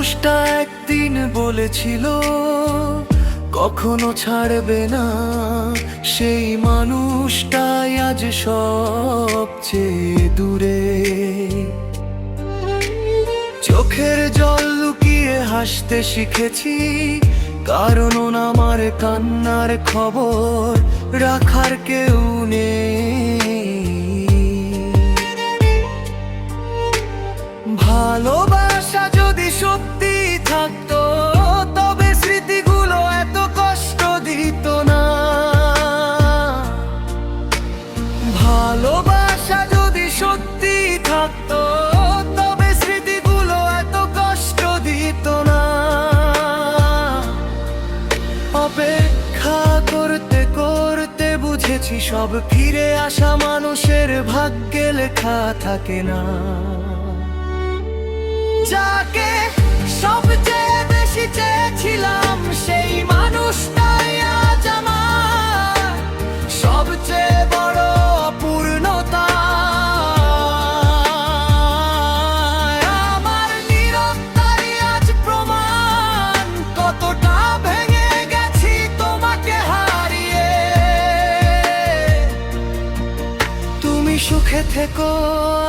মানুষটা একদিন বলেছিল কখনো ছাড়বে না, সেই মানুষটাই আজ সবচেয়ে দূরে। চোখের জল লুকিয়ে হাসতে শিখেছি, কারণ আমার কান্নার খবর রাখার কেউ নেই। ভালোবাসা যদি সত্যি থাকতো, তবে স্মৃতিগুলো এত কষ্ট দিত না। ভালোবাসা যদি সত্যি থাকতো, তবে স্মৃতিগুলো এত কষ্ট দিত না। অপেক্ষা করতে করতে বুঝেছি, সব ফিরে আসা মানুষের ভাগ্যে লেখা থাকে না। যাকে সবচেয়ে বেশি চেয়েছিলাম, সেই মানুষটাই আজ আমার সবচেয়ে বড় অপূর্ণতা। আমার নীরবতাই আজ প্রমাণ, কতটা ভেঙে গেছি তোমাকে হারিয়ে। তুমি সুখে থেকো,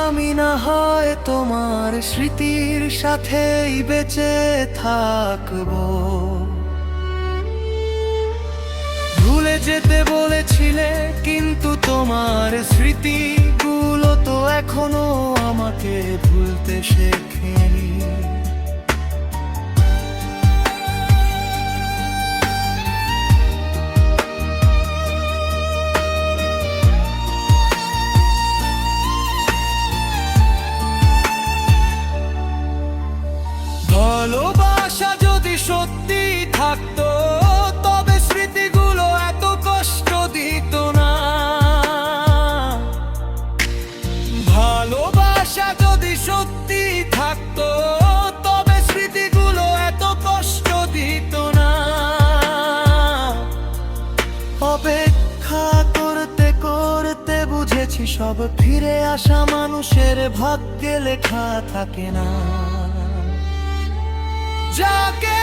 আমি না হয় তোমার স্মৃতির সাথেই বেঁচে থাকবো। ভুলে যেতে বলেছিলে, কিন্তু তোমার স্মৃতিগুলো তো এখনো আমাকে ভুলতে শেখেনি। ভালোবাসা যদি সত্যি থাকতো, তবে স্মৃতিগুলো এত কষ্ট দিত না। ভালোবাসা যদি সত্যি থাকতো, তবে স্মৃতিগুলো এত কষ্ট দিত না। অপেক্ষা করতে করতে বুঝেছি, সব ফিরে আসা মানুষের ভাগ্যে লেখা থাকে না। যাকে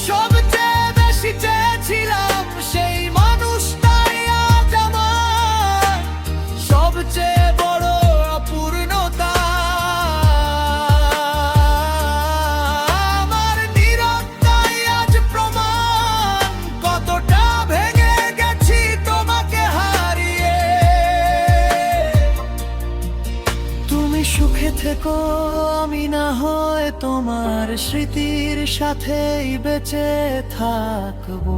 সবচেয়ে বেশি চেয়েছিলাম, সেই মানুষটাই আজ আমার সবচেয়ে বড় অপূর্ণতা। আমার নীরবতাই আজ প্রমাণ, কতটা ভেঙে গেছি তোমাকে হারিয়ে। তুমি সুখে থেকো, আমি না হয় তোমার স্মৃতির সাথেই বেঁচে থাকবো।